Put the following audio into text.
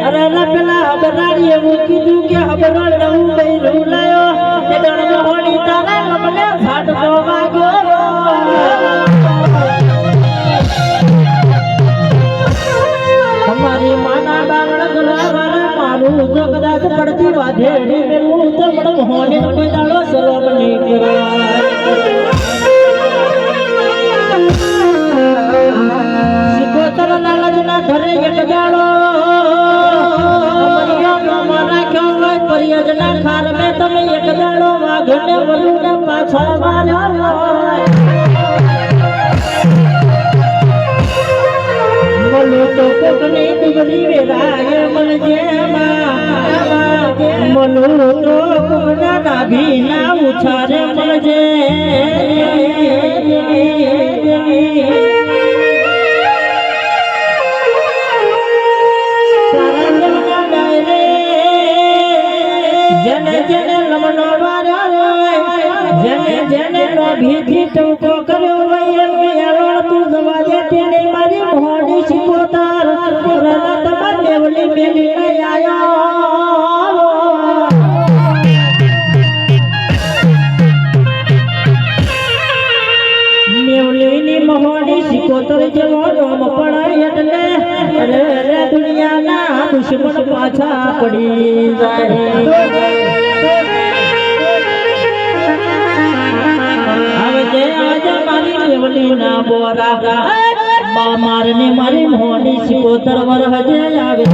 અરે ના પેલા હબરાડી એવું કીધું કે હબરાડ નવું બૈરું લાયો તે દળનો હોડી તારા લમને ફાટતો વાગ્યો અમારી માના બાવળ ગલાવર મારું જો કદાચ પડતી વાધેડી મેલું તો મડમ હોડી કોઈ દાડો સલોમ નહીં કરાય સિકોતર લાલજના ધરે એક ગાળો અમરિયા મારા કહેવાય પરિયજના ખાર મે તમે એક દાડો વાઘને વલુને પાછા માર્યો મલો તો કોકની દીવરી વેરાય મલજે મલો તો કોના નાભી ના ઉછારે મલજે જેને લમનો વાર્યો જેને લોભીથી ટૂંકો કર્યો વૈયલ તું જવા દે તેને મારી મોડી સિકોતર રનત દેવલી મેલી આયો મેવલીની મોડી સિકોતર જેવો રોમ પડાય એટલે અરે દુનિયાના દુશ્મન પાછા પડી જાય ના બોરા મારને મારી મોડી સિકોતર વરહજે આવે